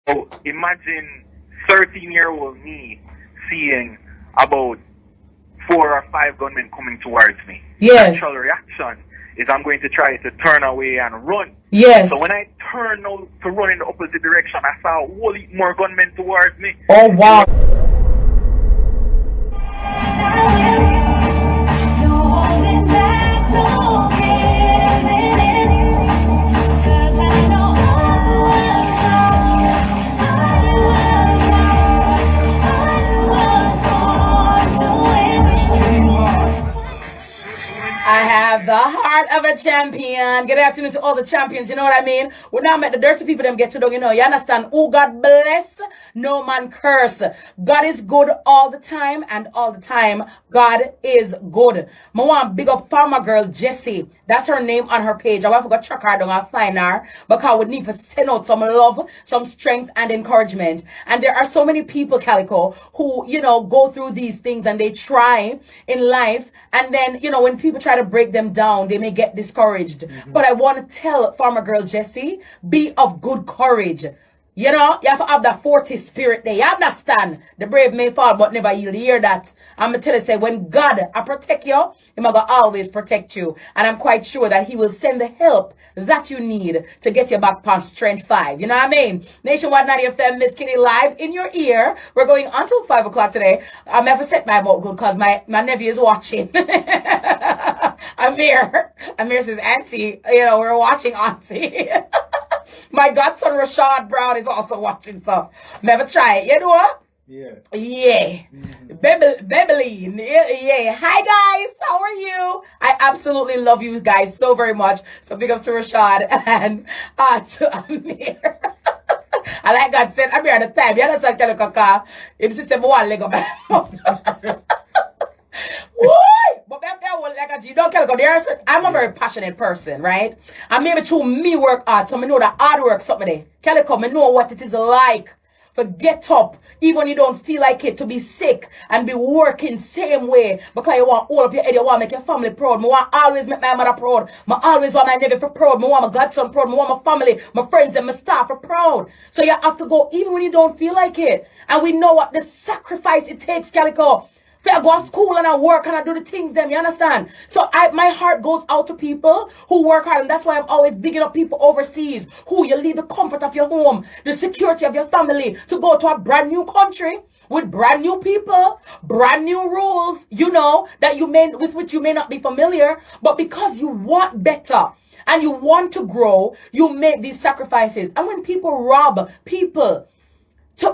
So imagine 13-year-old me seeing about 4 or 5 gunmen coming towards me. Yes. Natural reaction is I'm going to try to turn away and run. Yes. So when I turned out to run in the opposite direction, I saw a whole heap more gunmen towards me. Oh, wow. I have the heart of a champion. Good afternoon to all the champions. You know what I mean? We now met the dirty people them get to know. You know, you understand? Oh, God bless, no man curse. God is good all the time, and all the time, God is good. I want big up farmer girl Jessie. That's her name on her page. I want to go track her down and find her because we need to send out some love, some strength, and encouragement. And there are so many people, Calico, who, you know, go through these things and they try in life. And then, you know, when people try to break them down, they may get discouraged. But I want to tell farmer girl Jessie, be of good courage. You know, you have to have that 40 spirit there. You understand? The brave may fall, but never yield. You hear that? I'm going to tell you, say, when God I protect you, He's going to always protect you. And I'm quite sure that He will send the help that you need to get you back past strength 5. You know what I mean? Nationwide 90 FM, Miss Kitty live in your ear. We're going until 5 o'clock today. I'm never set my mouth good because my nephew is watching. Amir says, Auntie, you know, we're watching Auntie. My godson Rashad Brown is also watching, so never try it. You know what? Yeah. Yeah. Bebeline. Yeah. Hi guys, how are you? I absolutely love you guys so very much. So big up to Rashad and to Amir. I like God said Amir at the time. You understand, Kelly? If you say one leg up. But like you don't care. I'm a very passionate person, right? And maybe through me work hard, so I know that hard work something there. Calico, I know what it is like for get up, even when you don't feel like it, to be sick and be working same way because you want all of your head, you want to make your family proud. I want always make my mother proud. I always want my nephew for proud. I want my godson proud. I want my family, my friends, and my staff for proud. So you have to go even when you don't feel like it. And we know what the sacrifice it takes, Calico. I go to school and I work and I do the things them, you understand? So my heart goes out to people who work hard, and that's why I'm always bigging up people overseas who you leave the comfort of your home, the security of your family to go to a brand new country with brand new people, brand new rules, you know, that with which you may not be familiar, but because you want better and you want to grow, you make these sacrifices. And when people rob people,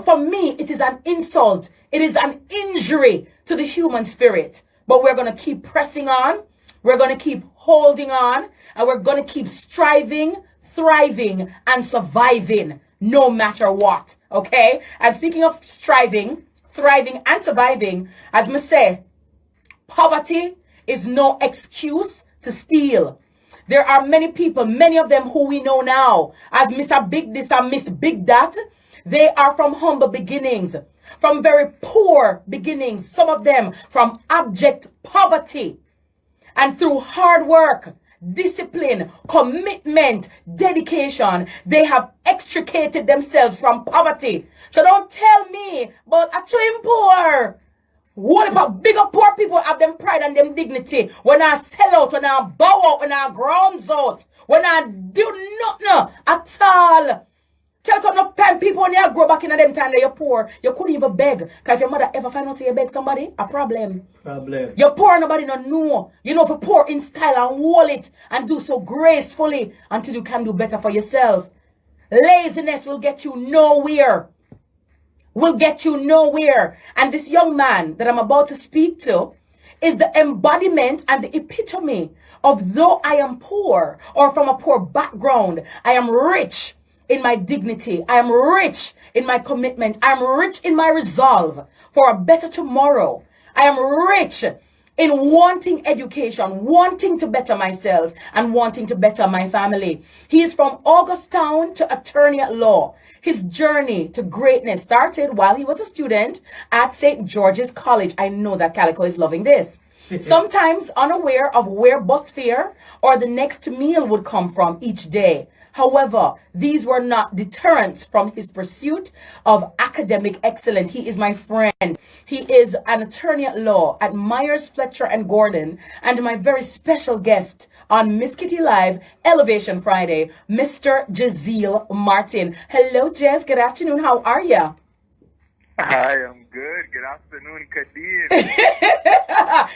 for me, it is an insult. It is an injury to the human spirit. But we're going to keep pressing on. We're going to keep holding on. And we're going to keep striving, thriving, and surviving no matter what. Okay? And speaking of striving, thriving, and surviving, as I say, poverty is no excuse to steal. There are many people, many of them who we know now as Mr. Big This and Miss Big That. They are from humble beginnings, from very poor beginnings, some of them from abject poverty. And through hard work, discipline, commitment, dedication, they have extricated themselves from poverty. So don't tell me about a twin poor. What about bigger poor people have them pride and them dignity? When I sell out, when I bow out, when I grounds out, when I do nothing at all. Can't come enough time people when you grow back in them time that you're poor, you couldn't even beg. Because if your mother ever find out say you beg somebody, a problem. You're poor and nobody don't know. You know for poor in style and hold it and do so gracefully until you can do better for yourself. Laziness will get you nowhere. Will get you nowhere. And this young man that I'm about to speak to is the embodiment and the epitome of though I am poor or from a poor background, I am rich in my dignity. I am rich in my commitment. I am rich in my resolve for a better tomorrow. I am rich in wanting education, wanting to better myself, and wanting to better my family. He is from Augustown to attorney at law. His journey to greatness started while he was a student at St. George's College. I know that Calico is loving this. Sometimes unaware of where bus fare or the next meal would come from each day. However, these were not deterrents from his pursuit of academic excellence. He is my friend. He is an attorney at law at Myers, Fletcher and Gordon, and my very special guest on Miss Kitty Live Elevation Friday, Mr. Jezeel Martin. Hello, Jez. Good afternoon. How are you? Hi, I'm good. Good afternoon, Kadeen.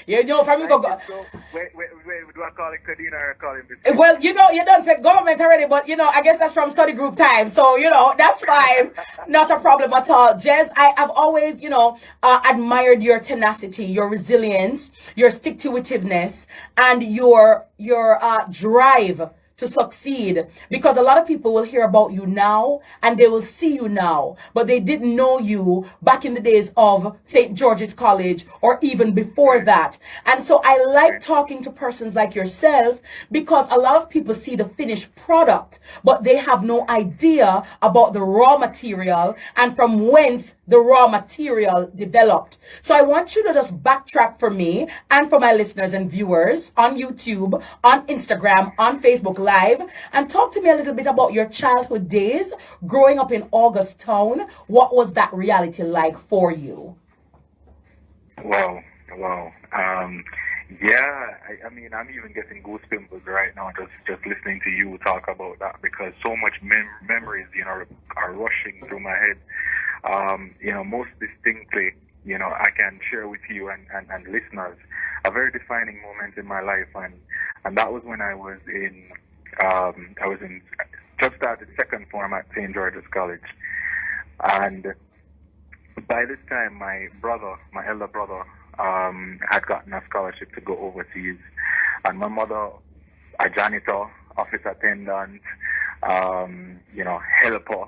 You know, from me go. So, wait, do I call it Kadeen or I call it Miss? Well, you know, you don't say government already, but you know, I guess that's from study group time. So, you know, that's fine. Not a problem at all. Jez, I have always, you know, admired your tenacity, your resilience, your stick-to-itiveness, and your drive to succeed, because a lot of people will hear about you now and they will see you now, but they didn't know you back in the days of St. George's College or even before that. And so I like talking to persons like yourself, because a lot of people see the finished product, but they have no idea about the raw material and from whence the raw material developed. So I want you to just backtrack for me and for my listeners and viewers on YouTube, on Instagram, on Facebook Live, and talk to me a little bit about your childhood days growing up in Augustown. What was that reality like for you? Wow. Yeah, I mean, I'm even getting goosebumps right now just listening to you talk about that, because so much memories, you know, are rushing through my head. You know, most distinctly, you know, I can share with you and listeners a very defining moment in my life, and that was when I was in just started second form at St. George's College, and by this time my elder brother, had gotten a scholarship to go overseas, and my mother, a janitor, office attendant, you know, helper,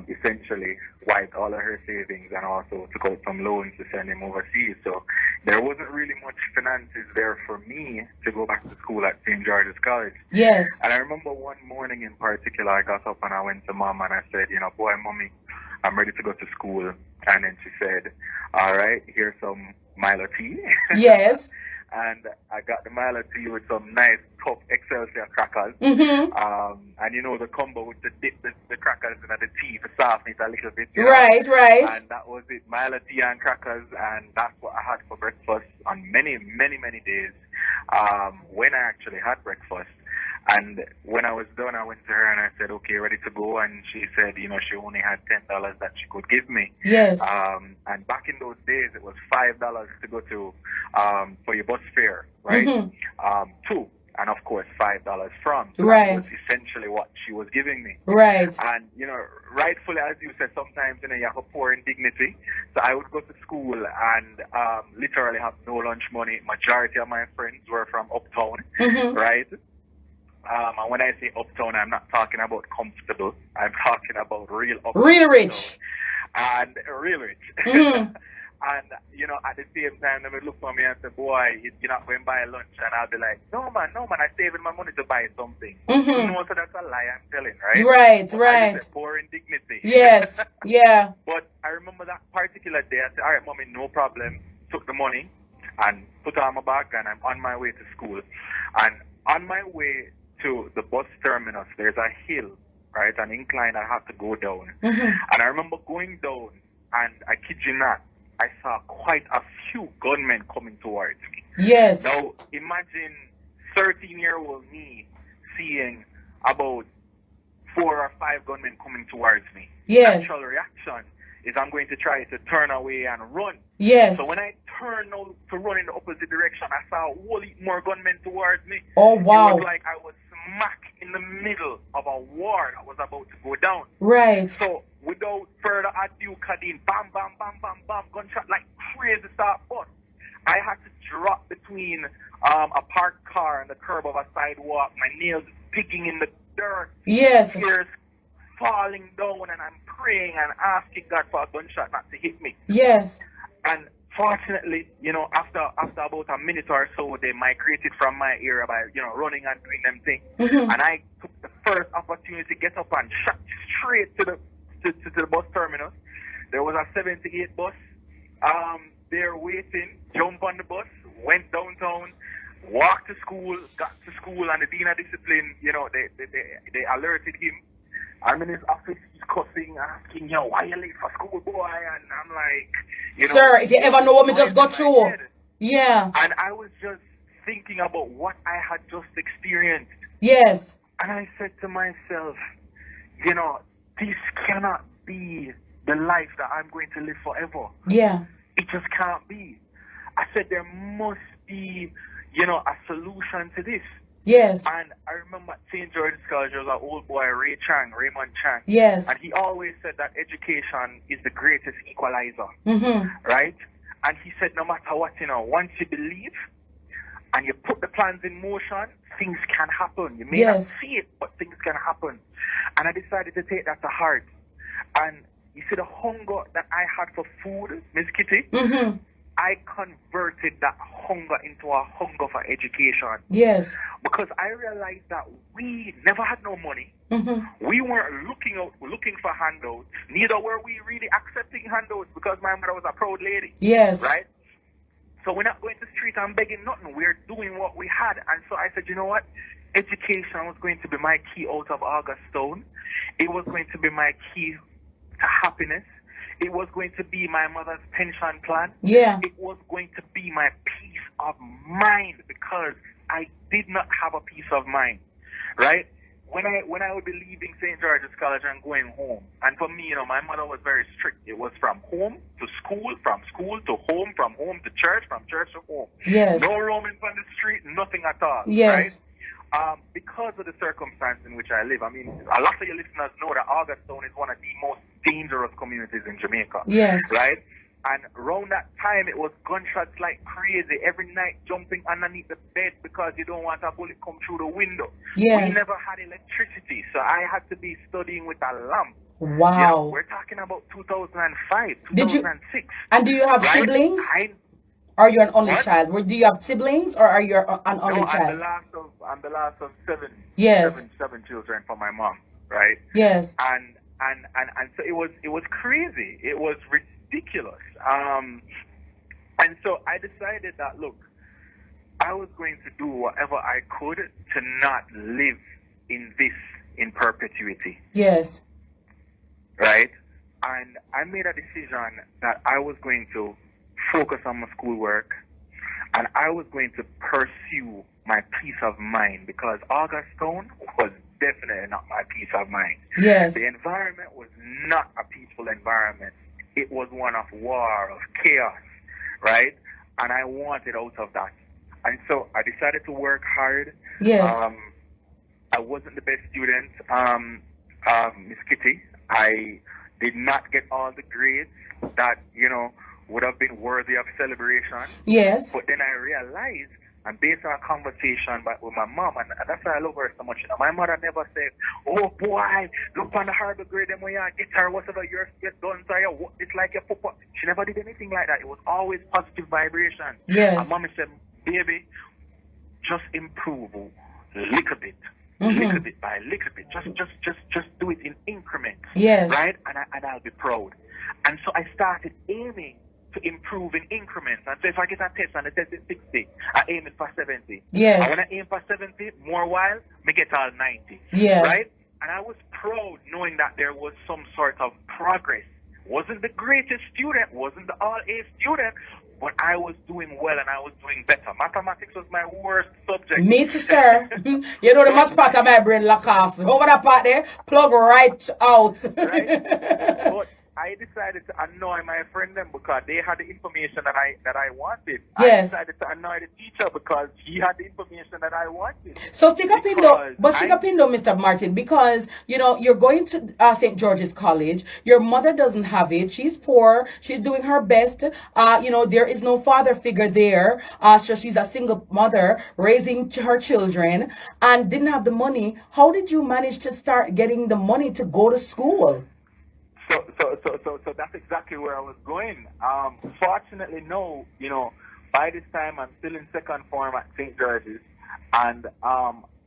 essentially wiped all of her savings and also took out some loans to send him overseas. So there wasn't really much finances there for me to go back to school at St. George's College. Yes. And I remember one morning in particular, I got up and I went to mom and I said, you know, boy, mommy, I'm ready to go to school. And then she said, all right, here's some Milo tea. Yes. And I got the Milo tea with some nice tough Excelsior crackers. Mm-hmm. And you know, the combo with the dip the crackers in the tea to soften it a little bit. You know? Right. And that was it, Milo tea and crackers, and that's what I had for breakfast on many days when I actually had breakfast. And when I was done, I went to her and I said, okay, ready to go? And she said, you know, she only had $10 that she could give me. Yes. And back in those days, it was $5 to go to, for your bus fare, right? Mm-hmm. Two. And of course, $5 from. So right. That was essentially what she was giving me. Right. And, you know, rightfully, as you said, sometimes, you know, you have a poor in dignity. So I would go to school and literally have no lunch money. Majority of my friends were from uptown, mm-hmm. right? And when I say uptown, I'm not talking about comfortable. I'm talking about real uptown. Real rich. And real rich. Mm-hmm. And, you know, at the same time, they would look for me and say, boy, you're not going to buy lunch. And I'll be like, no, man, I'm saving my money to buy something. Mm-hmm. You know, so that's a lie I'm telling, right? Right. Poor in dignity. Yes, yeah. But I remember that particular day, I said, all right, mommy, no problem. Took the money and put on my bag, and I'm on my way to school. And on my way to the bus terminus, there's a hill, right, an incline I have to go down. Mm-hmm. And I remember going down, and I kid you not, I saw quite a few gunmen coming towards me. Yes. Now, imagine 13-year-old me seeing about 4 or 5 gunmen coming towards me. Yes. Natural reaction is I'm going to try to turn away and run. Yes. So when I turned out to run in the opposite direction, I saw a whole heap more gunmen towards me. Oh, wow. It was like I was smack in the middle of a war that was about to go down. Right. So without further ado, Kadeen, bam, bam, bam, bam, bam, gunshot like crazy start bust. I had to drop between a parked car and the curb of a sidewalk, my nails digging in the dirt. Yes. Tears falling down, and I'm praying and asking God for a gunshot not to hit me. Yes. And fortunately, you know, after about a minute or so, they migrated from my area by, you know, running and doing them things. Mm-hmm. And I took the first opportunity to get up and shot straight to the bus terminus. There was a 78 bus there waiting, jumped on the bus, went downtown, walked to school, got to school, and the dean of discipline, they alerted him. I'm in his office, he's cussing, asking, yo, why you late for school, boy? And I'm like, Sir, if you ever know what me just got through. Yeah. And I was just thinking about what I had just experienced. Yes. And I said to myself, this cannot be the life that I'm going to live forever. Yeah. It just can't be. I said there must be, a solution to this. Yes. And I remember at St. George's College, there was an old boy, Raymond Chang. Yes. And he always said that education is the greatest equalizer. Mm-hmm. Right? And he said no matter what, once you believe and you put the plans in motion, things can happen. You may not see it, but things can happen. And I decided to take that to heart. And you see the hunger that I had for food, Miss Kitty, mm-hmm. I converted that hunger into a hunger for education. Yes. Because I realized that we never had no money. Mm-hmm. We weren't looking for handouts. Neither were we really accepting handouts because my mother was a proud lady. Yes. Right? So we're not going to the street and begging nothing. We're doing what we had. And so I said, you know what? Education was going to be my key out of August Stone. It was going to be my key to happiness. It was going to be my mother's pension plan. Yeah. It was going to be my peace of mind because I did not have a peace of mind. Right? When I would be leaving St. George's College and going home, and for me, my mother was very strict. It was from home to school, from school to home, from home to church, from church to home. Yes. No roaming on the street, nothing at all. Yes. Right? Because of the circumstance in which I live, I mean, a lot of your listeners know that Augusttown is one of the most dangerous communities in Jamaica. Yes. Right? And around that time, it was gunshots like crazy. Every night, jumping underneath the bed because you don't want a bullet come through the window. Yes. We never had electricity, so I had to be studying with a lamp. Wow. We're talking about 2005, 2006. And do you have siblings? Are you an only child? Do you have siblings, or are you an only child? I'm the last of seven. Yes. Seven children for my mom, right? Yes. And so it was crazy. It was ridiculous. And so I decided that, look, I was going to do whatever I could to not live in perpetuity. Yes. Right? And I made a decision that I was going to focus on my schoolwork and I was going to pursue my peace of mind because Augusttown was definitely not my peace of mind. Yes. The environment was not a peaceful environment. It was one of war, of chaos, right? And I wanted out of that. And so I decided to work hard. Yes. I wasn't the best student, Miss Kitty. I did not get all the grades that, would have been worthy of celebration. Yes. But then I realized, and based on a conversation with my mom, and that's why I love her so much. My mother never said, oh boy, look on the horrible grade, them when you get her, whatever you're done, so it's like your papa. She never did anything like that. It was always positive vibration. Yes. And mommy said, baby, just improve little bit. Mm-hmm. Little bit by little bit. Just do it in increments. Yes. Right? And I'll be proud. And so I started aiming to improve in increments. And so if I get a test and the test is 60, I aim it for 70. Yes. And when I aim for 70, more while, I get all 90. Yes. Right? And I was proud knowing that there was some sort of progress. Wasn't the greatest student, wasn't the all-A student, but I was doing well and I was doing better. Mathematics was my worst subject. Me too, sir. You know the maths part of my brain lock off. Over that part there, plug right out. Right? But I decided to annoy my friend them because they had the information that I wanted. Yes. I decided to annoy the teacher because he had the information that I wanted. So stick up in though, Mr. Martin, because you're going to St. George's College. Your mother doesn't have it. She's poor. She's doing her best. There is no father figure there. So she's a single mother raising her children and didn't have the money. How did you manage to start getting the money to go to school? So that's exactly where I was going. Fortunately, no, by this time I'm still in second form at St. George's, and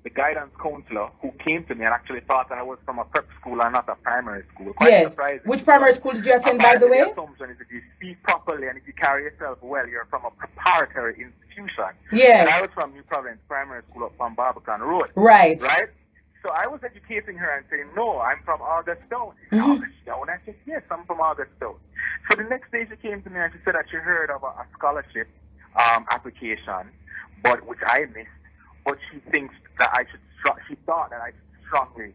the guidance counselor who came to me and actually thought that I was from a prep school and not a primary school. Quite surprising. Which primary school did you attend, by the way? The assumption is if you speak properly and if you carry yourself well, you're from a preparatory institution. institution. Yes. And I was from New Providence Primary School up on Barbican Road. Right. Right? So I was educating her and saying, no, I'm from Augustone. Mm-hmm. Augustone? I said, yes, I'm from Augustone. So the next day she came to me and she said that she heard of a scholarship application, but which I missed. But she thinks that she thought that I should strongly,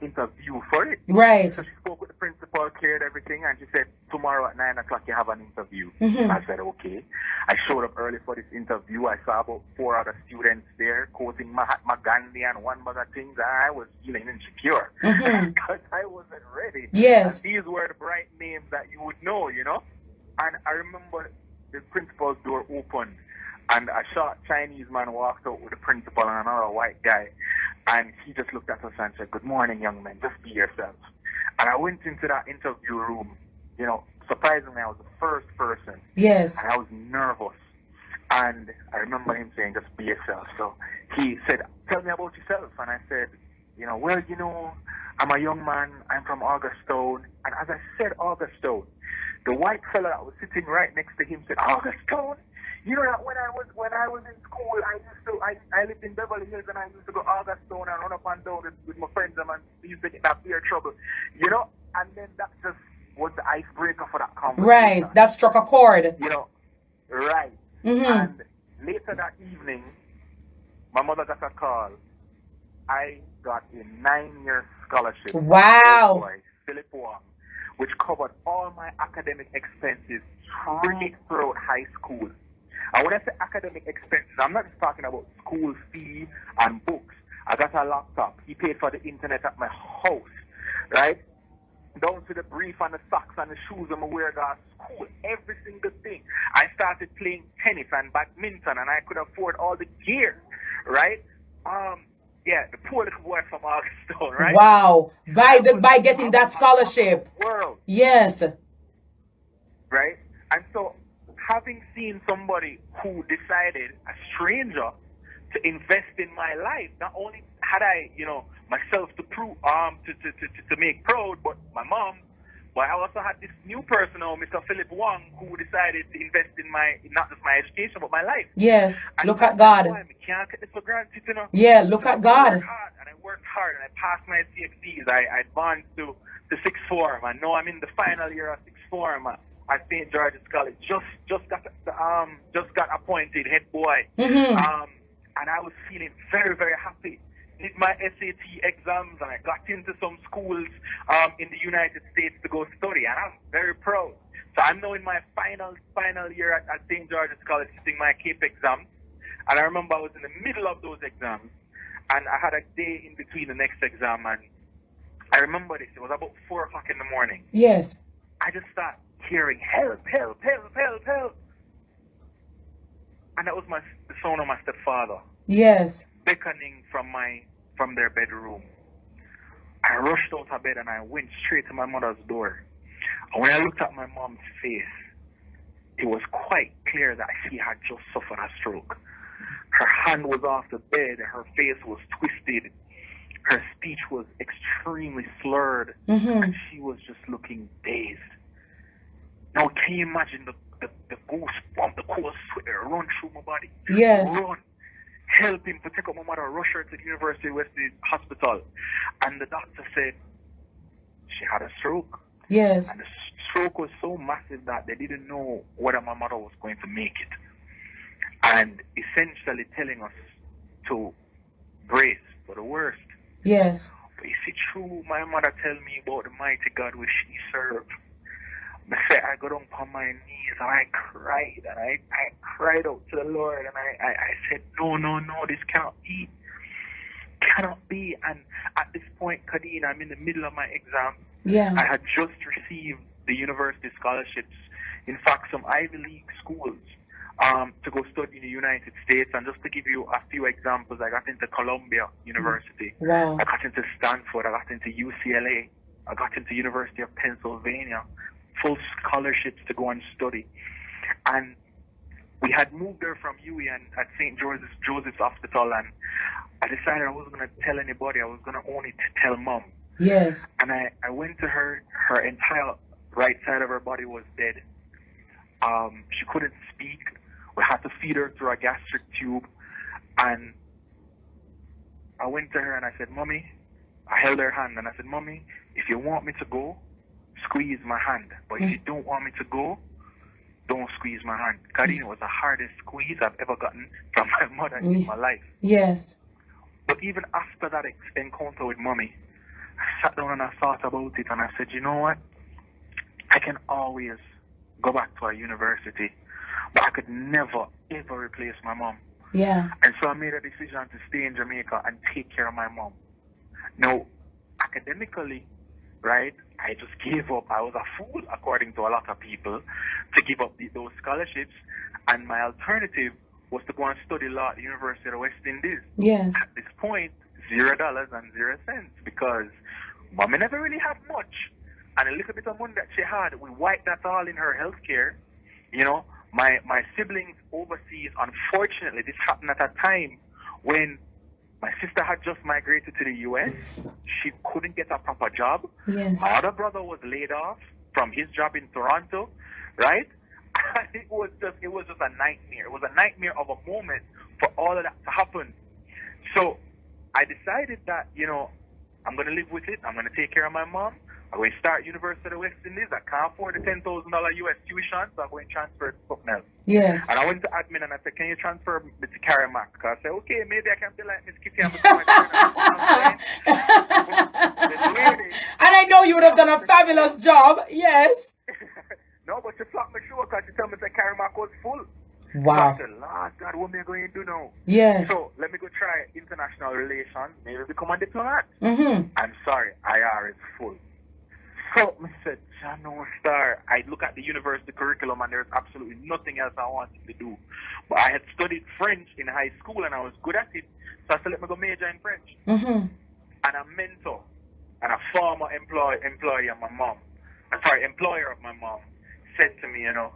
interview for it. Right. So she spoke with the principal, cleared everything, and she said, tomorrow at 9 o'clock you have an interview. Mm-hmm. I said, okay. I showed up early for this interview. I saw about 4 other students there quoting Mahatma Gandhi and one other things, and I was feeling insecure Mm-hmm. because I wasn't ready. Yes. And these were the bright names that you would know, And I remember the principal's door opened, and a short Chinese man walked out with the principal and another white guy. And he just looked at us and said, good morning, young men, just be yourself. And I went into that interview room, surprisingly, I was the first person. Yes. And I was nervous. And I remember him saying, just be yourself. So he said, tell me about yourself. And I said, well, I'm a young man, I'm from Augustone. And as I said Augustone, the white fella that was sitting right next to him said, Augustone? You know that when I was in school, I lived in Beverly Hills and I used to go Augustone and run up and down with my friends and we used to get that beer trouble, and then that just was the icebreaker for that conversation. Right, that struck a chord. Right. Mm-hmm. And later that evening, my mother got a call. I got a 9-year scholarship. Wow. Boy, Philip Wong, which covered all my academic expenses straight throughout high school. And when I say academic expenses, I'm not just talking about school fee and books. I got a laptop. He paid for the internet at my house, right? Down to the brief and the socks and the shoes I'm wear to school, every single thing. I started playing tennis and badminton, and I could afford all the gear, right? The poor little boy from Augustone, right? Wow. By getting that scholarship. World. Yes. Right? And so having seen somebody who decided, a stranger, to invest in my life, not only had I, myself to prove, to make proud, but my mom, but I also had this new person, Mr. Philip Wong, who decided to invest in not just my education, but my life. Yes. And look at God. I can't take this for granted, Yeah, look at God. I worked hard, and I passed my CXCs. I advanced to sixth form, and now I'm in the final year of sixth form at St. George's College. Just got appointed head boy. Mm-hmm. And I was feeling very, very happy. Did my SAT exams, and I got into some schools in the United States to go study, and I'm very proud. So I'm now in my final year at St. George's College, sitting my CAPE exam. And I remember I was in the middle of those exams, and I had a day in between the next exam, and I remember this. It was about 4 o'clock in the morning. Yes. I just started hearing, help, help, help, help, help. And that was the sound of my stepfather. Yes. Beckoning from their bedroom. I rushed out of bed and I went straight to my mother's door. And when I looked at my mom's face, it was quite clear that she had just suffered a stroke. Her hand was off the bed, her face was twisted, her speech was extremely slurred, Mm-hmm. and she was just looking dazed. Now, can you imagine the goosebump, the cold sweat run through my body? Yes. Run. Help him to take up my mother, rush her to the University of West Hospital. And the doctor said she had a stroke. Yes. And the stroke was so massive that they didn't know whether my mother was going to make it. And essentially telling us to brace for the worst. Yes. But you see, true, my mother tell me about the mighty God which she served. I got on my knees and I cried, and I cried out to the Lord, and I said, no, this cannot be. And at this point, Kadeen, I'm in the middle of my exam. Yeah. I had just received the university scholarships, in fact, some Ivy League schools, to go study in the United States. And just to give you a few examples, I got into Columbia University. Wow. I got into Stanford. I got into UCLA. I got into University of Pennsylvania. Full scholarships to go and study. And we had moved there from UWI and at St. Joseph's Hospital, and I decided I wasn't going to tell anybody. I was going to only tell Mom. Yes. And I went to her entire right side of her body was dead. She couldn't speak. We had to feed her through a gastric tube. And I went to her and I said, Mommy, I held her hand and I said, Mommy, if you want me to go, squeeze my hand. But if you don't want me to go, don't squeeze my hand. Kadeen, it was the hardest squeeze I've ever gotten from my mother in my life. Yes. But even after that encounter with Mommy, I sat down and I thought about it and I said, you know what? I can always go back to a university, but I could never, ever replace my mom. Yeah. And so I made a decision to stay in Jamaica and take care of my mom. Now, academically, right, I just gave up. I was a fool, according to a lot of people, to give up those scholarships. And my alternative was to go and study law at the University of the West Indies. Yes. At this point, $0 and 0 cents, because Mommy never really had much. And a little bit of money that she had, we wiped that all in her health care. You know, my siblings overseas, unfortunately, this happened at a time when my sister had just migrated to the US. She couldn't get a proper job. Yes. My other brother was laid off from his job in Toronto, right? And it was just a nightmare. It was a nightmare of a moment for all of that to happen. So I decided that, you know, I'm going to live with it. I'm going to take care of my mom. I'm going to start University of the West Indies. I can't afford the $10,000 US tuition, so I'm going to transfer it to something else. Yes. And I went to admin and I said, can you transfer me to Carrimack? Because I said, okay, maybe I can be like Miss Kitty and become my trainer. And I know you would have done a fabulous job. Yes. No, but she flocked me sure because she told me that Carrimack was full. Wow. So I said, Lord God, what am I going to do now? Yes. So let me go try international relations, maybe become a diplomat. Mm-hmm. I'm sorry, IR is full. So I said, Jano Star, I look at the university curriculum and there's absolutely nothing else I wanted to do. But I had studied French in high school and I was good at it. So I said, let me go major in French. Mm-hmm. And a mentor and a former employer of my mom, employer of my mom, said to me, you know,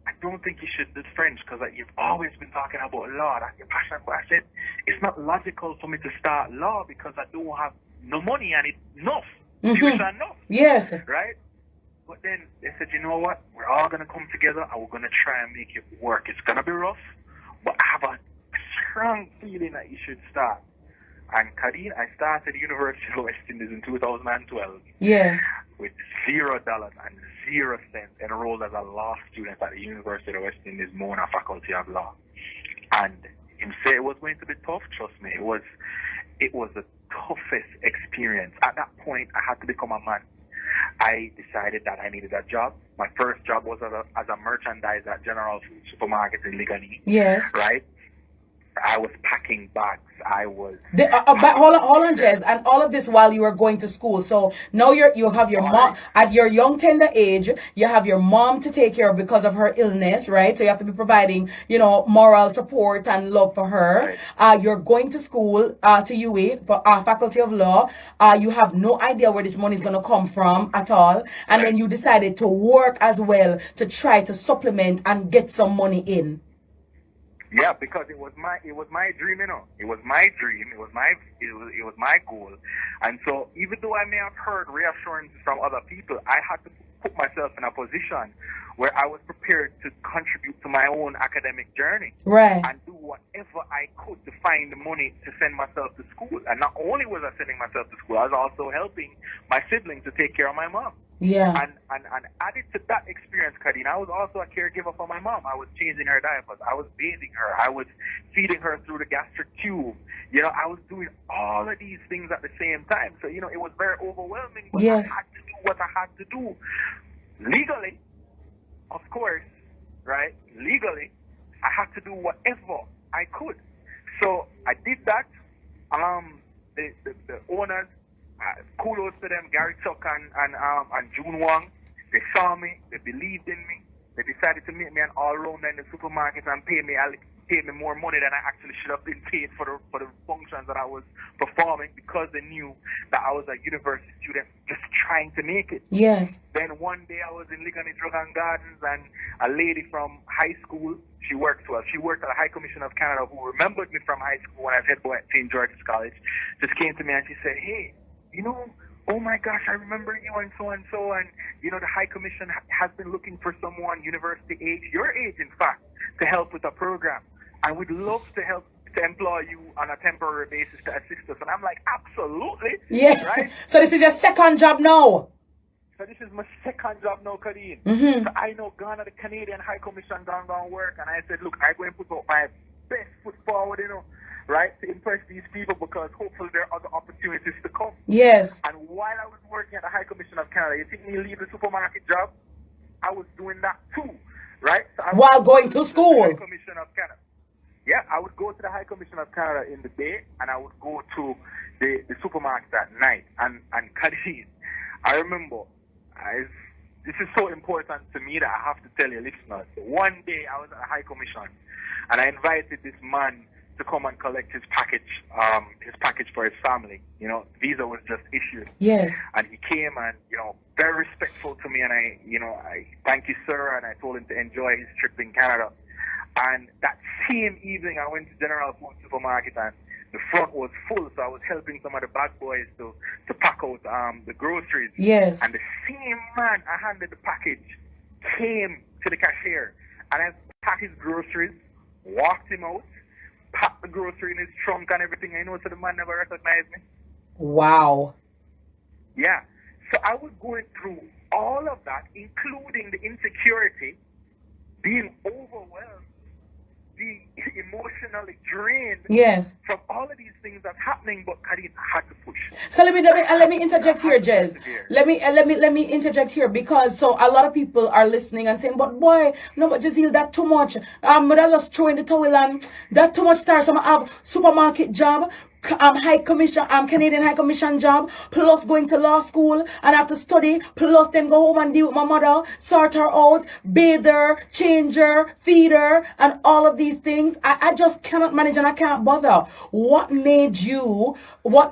I don't think you should do French because you've always been talking about law. That's your passion. But I said, it's not logical for me to start law because I don't have no money and it's enough. Tuition enough. Yes. Right? But then they said, you know what? We're all going to come together and we're going to try and make it work. It's going to be rough, but I have a strong feeling that you should start. And Kadeen, I started University of the West Indies in 2012. Yes. With $0 and 0 cents enrolled as a law student at the University of the West Indies, Mona Faculty of Law. And him say it was going to be tough, trust me. It was the toughest experience. At that point, I had to become a man. I decided that I needed a job. My first job was as a merchandiser at General Food Supermarket in Ligani. Yes. Right? I was packing bags. I was. But hold on, Jez, and all of this while you were going to school. So now you have your mom at your young tender age. You have your mom to take care of because of her illness, right? So you have to be providing, you know, moral support and love for her. Right. You're going to school to UWI for Faculty of Law. You have no idea where this money is going to come from at all, and then you decided to work as well to try to supplement and get some money in. Yeah, because it was my dream, you know. It was my dream. It was my goal. And so even though I may have heard reassurances from other people, I had to put myself in a position where I was prepared to contribute to my own academic journey. Right. And do whatever I could to find the money to send myself to school. And not only was I sending myself to school, I was also helping my siblings to take care of my mom. Yeah. And added to that experience, Kadeen, I was also a caregiver for my mom. I was changing her diapers. I was bathing her. I was feeding her through the gastric tube. You know, I was doing all of these things at the same time. So, you know, it was very overwhelming. But yes. I had to do what I had to do. Legally, of course, right? Legally, I had to do whatever I could. So I did that. The owners, kudos to them, Gary Chuck and June Wong. They saw me, they believed in me. They decided to make me an all-rounder in the supermarket and pay me more money than I actually should have been paid for the functions that I was performing, because they knew that I was a university student just trying to make it. Yes. Then one day I was in Ligani Drug and Gardens, and a lady from high school, she worked at the High Commission of Canada, who remembered me from high school when I was head boy at St. George's College, just came to me and she said, hey, you know, oh my gosh, I remember you and so and so, and you know the High Commission has been looking for someone university age, your age in fact, to help with a program, and we'd love to help to employ you on a temporary basis to assist us. And I'm like, absolutely, Yeah. right? So this is your second job now. So this is my second job now, Kadeen. Mm-hmm. So I know Ghana, the Canadian High Commission gone work, and I said, look, I'm going to put out my best foot forward, you know, right, to impress these people, because hopefully there are other opportunities to come. Yes. And while I was working at the High Commission of Canada, you think me leave the supermarket job? I was doing that too, right? So I While going to school. High Commission of Canada. Yeah, I would go to the High Commission of Canada in the day, and I would go to the supermarket at night. And Kadeen, I remember, this is so important to me that I have to tell your listeners. One day I was at the High Commission, and I invited this man to come and collect his package for his family. You know, visa was just issued. Yes. And he came and, you know, very respectful to me, and I thank you, sir, and I told him to enjoy his trip in Canada. And that same evening I went to General Food Supermarket, and the front was full, so I was helping some of the bad boys to pack out the groceries. Yes. And the same man I handed the package came to the cashier, and I packed his groceries, walked him out, packed the grocery in his trunk and everything. I know, so the man never recognized me. Wow. Yeah. So I was going through all of that, including the insecurity, being overwhelmed, being emotionally drained. Yes. From all of these things that's happening, but Kadeen, I had to push. So let me interject here, Jez. Let me interject here, because so a lot of people are listening and saying, but boy, no, but Jezeel, that too much. But I just throw in the towel, and that too much stars. So I have supermarket job, High Commission, Canadian High Commission job, plus going to law school, and I have to study, plus then go home and deal with my mother, sort her out, bathe her, change her, feed her, and all of these things. I just cannot manage, and I can't bother. What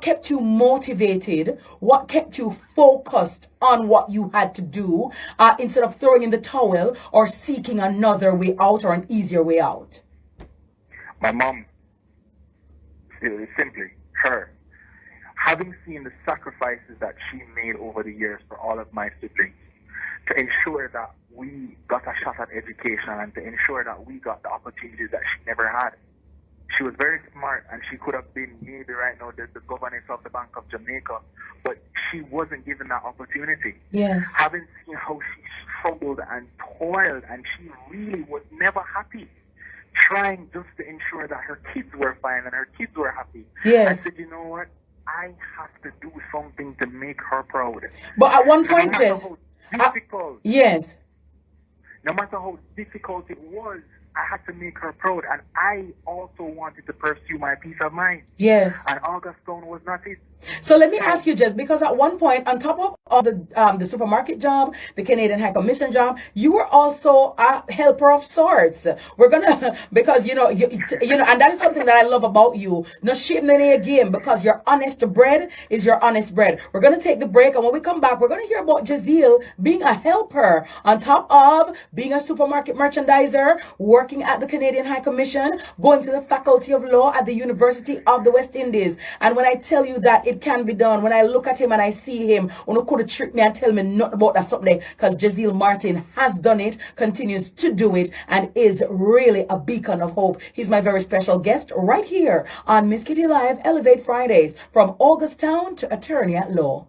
kept you motivated? What kept you focused on what you had to do, instead of throwing in the towel or seeking another way out or an easier way out? My mom, simply her, having seen the sacrifices that she made over the years for all of my siblings to ensure that we got a shot at education and to ensure that we got the opportunities that she never had. She was very smart, and she could have been maybe right now the governess of the Bank of Jamaica, but she wasn't given that opportunity. Yes. Having seen how she struggled and toiled, and she really was never happy, trying just to ensure that her kids were fine and her kids were happy. Yes. I said, you know what? I have to do something to make her proud. But at one point, Jez, yes. No matter how difficult it was, I had to make her proud, and I also wanted to pursue my peace of mind. Yes. And Augustone was not it. So let me ask you, Jez, because at one point, on top of the supermarket job, the Canadian High Commission job, you were also a helper of sorts. We're gonna, because you know, and that is something that I love about you. No shame in your game, because your honest bread is your honest bread. We're gonna take the break, and when we come back, we're gonna hear about Jezeel being a helper on top of being a supermarket merchandiser, working at the Canadian High Commission, going to the Faculty of Law at the University of the West Indies. And when I tell you that it can be done, when I look at him and I see him, you could trick me and tell me not about that something, because Jezeel Martin has done it, continues to do it, and is really a beacon of hope. He's my very special guest right here on Miss Kitty Live Elevate Fridays, from Augustown to Attorney at Law.